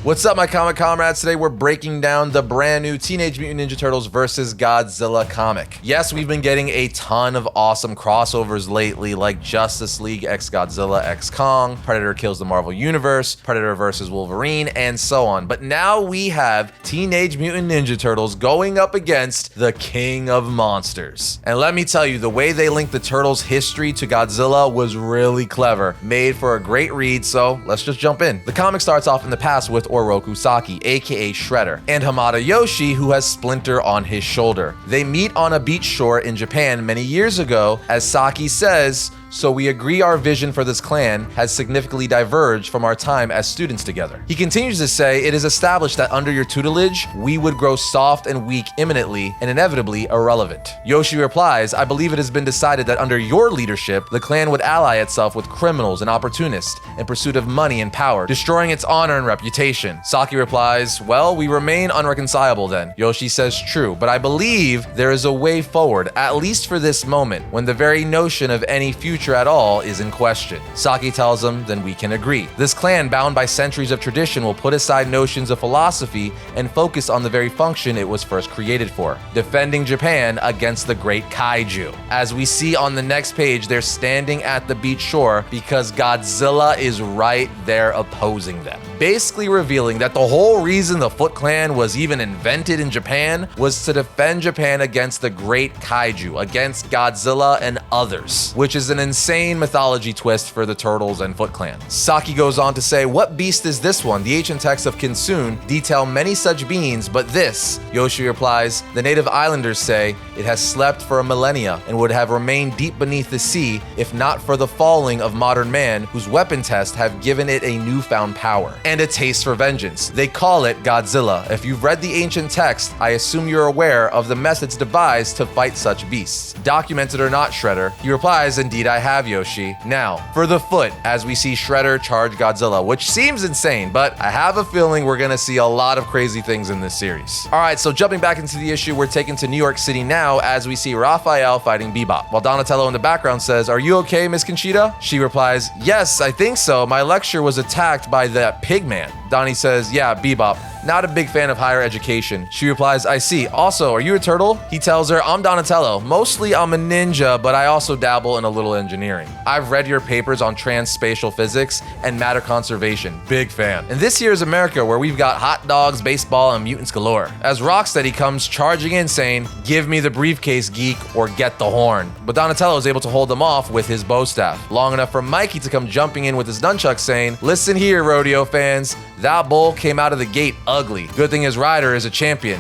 What's up, my comic comrades? Today we're breaking down the brand new Teenage Mutant Ninja Turtles vs. Godzilla comic. Yes, we've been getting a ton of awesome crossovers lately, like Justice League x Godzilla x Kong, Predator kills the Marvel Universe, Predator vs. Wolverine, and so on. But now we have Teenage Mutant Ninja Turtles going up against the King of Monsters. And let me tell you, the way they linked the Turtles' history to Godzilla was really clever, made for a great read, so let's just jump in. The comic starts off in the past with Oroku Saki, aka Shredder, and Hamada Yoshi, who has Splinter on his shoulder. They meet on a beach shore in Japan many years ago, as Saki says, "So we agree our vision for this clan has significantly diverged from our time as students together." He continues to say, "It is established that under your tutelage, we would grow soft and weak imminently and inevitably irrelevant." Yoshi replies, "I believe it has been decided that under your leadership, the clan would ally itself with criminals and opportunists in pursuit of money and power, destroying its honor and reputation." Saki replies, "Well, we remain unreconcilable then." Yoshi says, "True, but I believe there is a way forward, at least for this moment, when the very notion of any future at all is in question." Saki tells him, "Then we can agree. This clan, bound by centuries of tradition, will put aside notions of philosophy and focus on the very function it was first created for, defending Japan against the great kaiju." As we see on the next page, they're standing at the beach shore because Godzilla is right there opposing them, basically revealing that the whole reason the Foot Clan was even invented in Japan was to defend Japan against the great kaiju, against Godzilla and others, which is an insane mythology twist for the Turtles and Foot Clan. Saki goes on to say, "What beast is this one? The ancient texts of Kinsun detail many such beings, but this," Yoshi replies, "the native islanders say it has slept for a millennia and would have remained deep beneath the sea if not for the falling of modern man, whose weapon tests have given it a newfound power and a taste for vengeance. They call it Godzilla. If you've read the ancient text, I assume you're aware of the methods devised to fight such beasts. Documented or not, Shredder?" He replies, "Indeed I have, Yoshi." Now, for the Foot, as we see Shredder charge Godzilla, which seems insane, but I have a feeling we're gonna see a lot of crazy things in this series. Alright, so jumping back into the issue, we're taken to New York City now as we see Raphael fighting Bebop, while Donatello in the background says, "Are you okay, Miss Conchita?" She replies, "Yes, I think so. My lecture was attacked by that pig man." Donnie says, "Yeah, Bebop. Not a big fan of higher education." She replies, "I see. Also, are you a turtle?" He tells her, "I'm Donatello. Mostly I'm a ninja, but I also dabble in a little engineering. I've read your papers on trans-spatial physics and matter conservation. Big fan. And this here is America, where we've got hot dogs, baseball, and mutants galore." As Rocksteady comes charging in saying, "Give me the briefcase, geek, or get the horn." But Donatello is able to hold them off with his bow staff, long enough for Mikey to come jumping in with his nunchuck saying, "Listen here, rodeo fans. That bull came out of the gate ugly. Good thing his rider is a champion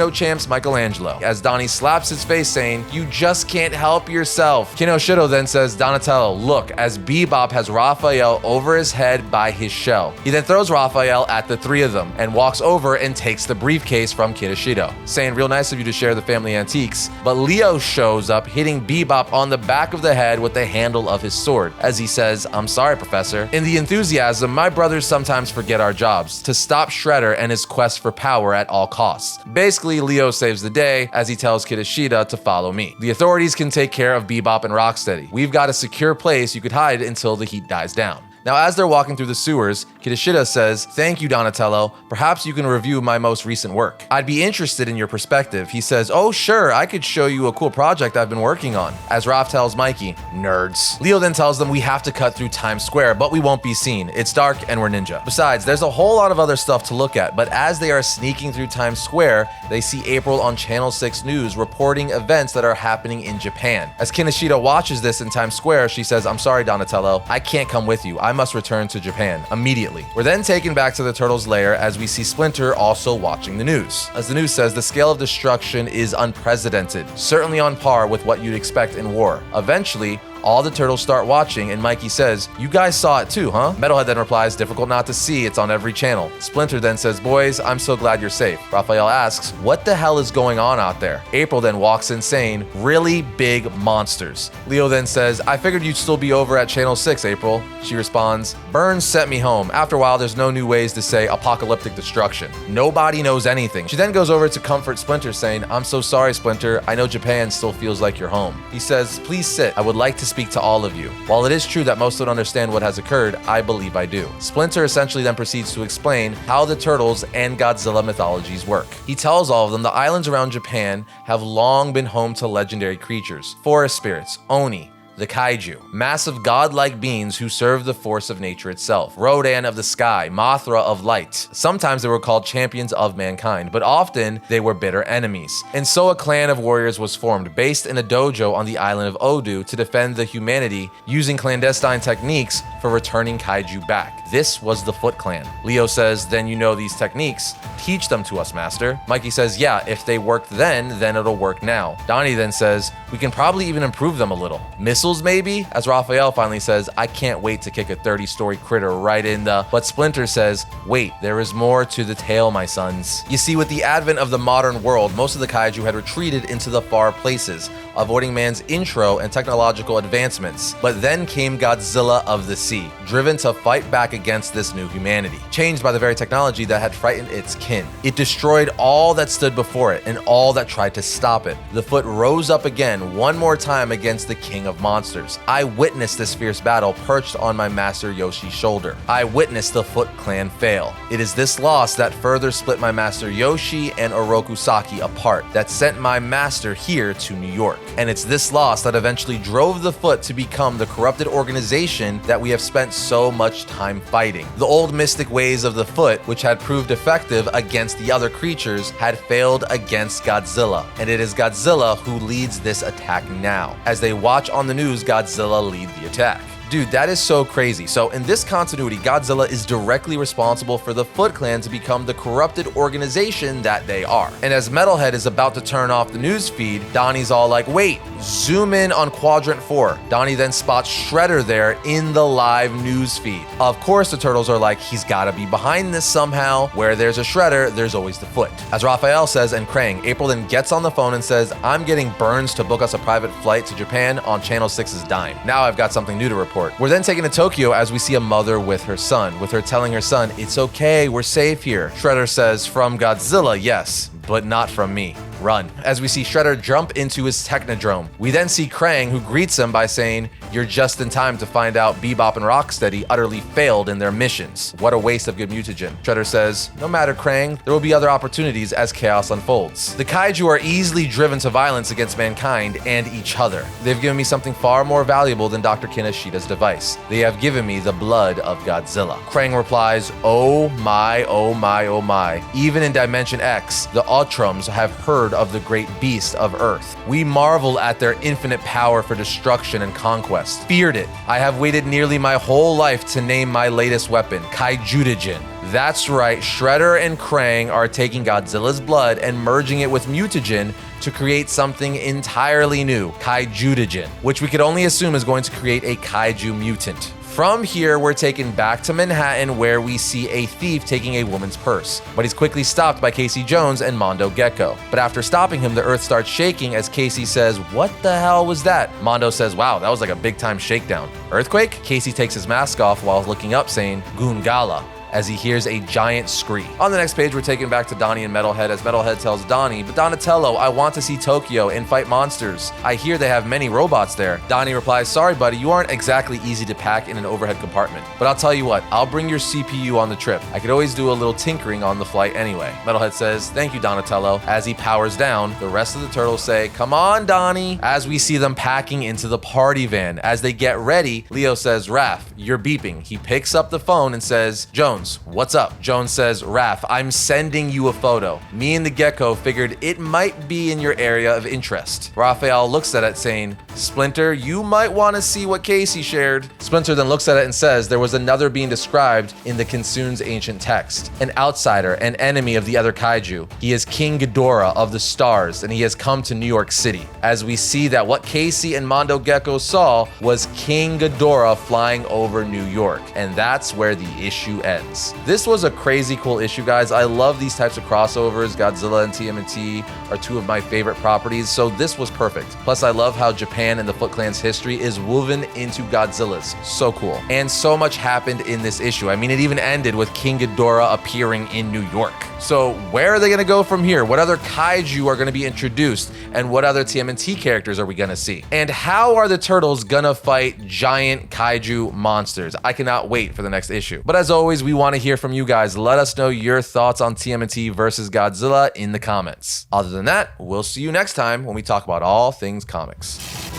o' champs Michelangelo." As Donnie slaps his face saying, "You just can't help yourself." Kinosita then says, "Donatello, look," as Bebop has Raphael over his head by his shell. He then throws Raphael at the three of them and walks over and takes the briefcase from Kinosita, saying, "Real nice of you to share the family antiques." But Leo shows up, hitting Bebop on the back of the head with the handle of his sword, as he says, "I'm sorry, Professor. In the enthusiasm, my brothers sometimes forget our jobs, to stop Shredder and his quest for power at all costs." Basically, Leo saves the day as he tells Kinosita to follow me. The authorities can take care of Bebop and Rocksteady. We've got a secure place you could hide until the heat dies down. Now, as they're walking through the sewers, Kinosita says, "Thank you, Donatello. Perhaps you can review my most recent work. I'd be interested in your perspective." He says, "Oh, sure, I could show you a cool project I've been working on." As Raph tells Mikey, "Nerds." Leo then tells them we have to cut through Times Square, but we won't be seen. It's dark and we're ninja. Besides, there's a whole lot of other stuff to look at, but as they are sneaking through Times Square, they see April on Channel 6 News reporting events that are happening in Japan. As Kinosita watches this in Times Square, she says, "I'm sorry, Donatello. I can't come with you. I must return to Japan immediately." We're then taken back to the Turtles' lair as we see Splinter also watching the news. As the news says, the scale of destruction is unprecedented, certainly on par with what you'd expect in war. Eventually, all the turtles start watching, and Mikey says, "You guys saw it too, huh?" Metalhead then replies, "Difficult not to see, it's on every channel." Splinter then says, "Boys, I'm so glad you're safe." Raphael asks, "What the hell is going on out there?" April then walks in saying, "Really big monsters." Leo then says, "I figured you'd still be over at Channel 6, April." She responds, "Burns sent me home. After a while, there's no new ways to say apocalyptic destruction. Nobody knows anything." She then goes over to comfort Splinter saying, "I'm so sorry, Splinter. I know Japan still feels like your home." He says, "Please sit. I would like to speak speak to all of you. While it is true that most don't understand what has occurred, I believe I do. Splinter essentially then proceeds to explain how the Turtles and Godzilla mythologies work. He tells all of them the islands around Japan have long been home to legendary creatures, forest spirits, Oni, the Kaiju, massive godlike beings who serve the force of nature itself. Rodan of the sky, Mothra of light. Sometimes they were called champions of mankind, but often they were bitter enemies. And so a clan of warriors was formed, based in a dojo on the island of Odu to defend the humanity using clandestine techniques for returning Kaiju back. This was the Foot Clan. Leo says, then you know these techniques. Teach them to us, master. Mikey says, yeah, if they worked then it'll work now. Donnie then says, we can probably even improve them a little. Missiles maybe? As Raphael finally says, I can't wait to kick a 30-story critter right in the... But Splinter says, wait, there is more to the tale, my sons. You see, with the advent of the modern world, most of the Kaiju had retreated into the far places, avoiding man's intro and technological advancements. But then came Godzilla of the Sea, driven to fight back against this new humanity, changed by the very technology that had frightened its kin. It destroyed all that stood before it and all that tried to stop it. The Foot rose up again one more time against the king of monsters. I witnessed this fierce battle perched on my master Yoshi's shoulder. I witnessed the Foot Clan fail. It is this loss that further split my master Yoshi and Oroku Saki apart, that sent my master here to New York. And it's this loss that eventually drove the Foot to become the corrupted organization that we have spent so much time fighting. The old mystic ways of the Foot, which had proved effective against the other creatures, had failed against Godzilla. And it is Godzilla who leads this attack now. As they watch on the news Godzilla lead the attack. Dude, that is so crazy. So in this continuity, Godzilla is directly responsible for the Foot Clan to become the corrupted organization that they are. And as Metalhead is about to turn off the news feed, Donnie's all like, wait, zoom in on Quadrant 4. Donnie then spots Shredder there in the live news feed. Of course, the Turtles are like, he's gotta be behind this somehow. Where there's a Shredder, there's always the Foot. As Raphael says and Krang, April then gets on the phone and says, I'm getting Burns to book us a private flight to Japan on Channel 6's dime. Now I've got something new to report. We're then taken to Tokyo as we see a mother with her son, with her telling her son, it's okay, we're safe here. Shredder says, from Godzilla, yes, but not from me. Run. As we see Shredder jump into his Technodrome. We then see Krang, who greets him by saying, you're just in time to find out Bebop and Rocksteady utterly failed in their missions. What a waste of good mutagen. Shredder says, no matter, Krang, there will be other opportunities as chaos unfolds. The Kaiju are easily driven to violence against mankind and each other. They've given me something far more valuable than Dr. Kinoshida's device. They have given me the blood of Godzilla. Krang replies, oh my, oh my, oh my. Even in Dimension X, the Ultrams have heard of the great beast of Earth. We marvel at their infinite power for destruction and conquest. Feared it. I have waited nearly my whole life to name my latest weapon, Kaijutagen. That's right, Shredder and Krang are taking Godzilla's blood and merging it with mutagen to create something entirely new, Kaijutagen, which we could only assume is going to create a Kaiju mutant. From here, we're taken back to Manhattan where we see a thief taking a woman's purse, but he's quickly stopped by Casey Jones and Mondo Gecko. But after stopping him, the earth starts shaking as Casey says, what the hell was that? Mondo says, wow, that was like a big time shakedown. Earthquake? Casey takes his mask off while looking up saying, Goongala, as he hears a giant scream. On the next page, we're taken back to Donnie and Metalhead as Metalhead tells Donnie, but Donatello, I want to see Tokyo and fight monsters. I hear they have many robots there. Donnie replies, sorry buddy, you aren't exactly easy to pack in an overhead compartment. But I'll tell you what, I'll bring your CPU on the trip. I could always do a little tinkering on the flight anyway. Metalhead says, thank you Donatello. As he powers down, the rest of the Turtles say, come on Donnie. As we see them packing into the party van. As they get ready, Leo says, Raph, you're beeping. He picks up the phone and says, Jones, what's up? Jones says, Raph, I'm sending you a photo. Me and the Gecko figured it might be in your area of interest. Raphael looks at it saying, Splinter, you might want to see what Casey shared. Splinter then looks at it and says there was another being described in the Kinsun's ancient text. An outsider, an enemy of the other Kaiju. He is King Ghidorah of the stars, and he has come to New York City. As we see that what Casey and Mondo Gecko saw was King Ghidorah flying over New York, and that's where the issue ends. This was a crazy cool issue, guys. I love these types of crossovers. Godzilla and TMNT are two of my favorite properties, so this was perfect. Plus, I love how Japan Clan and the Foot Clan's history is woven into Godzilla's. So cool. And so much happened in this issue. I mean, it even ended with King Ghidorah appearing in New York. So where are they going to go from here? What other kaiju are going to be introduced? And what other TMNT characters are we going to see? And how are the Turtles going to fight giant kaiju monsters? I cannot wait for the next issue. But as always, we want to hear from you guys. Let us know your thoughts on TMNT versus Godzilla in the comments. Other than that, we'll see you next time when we talk about all things comics.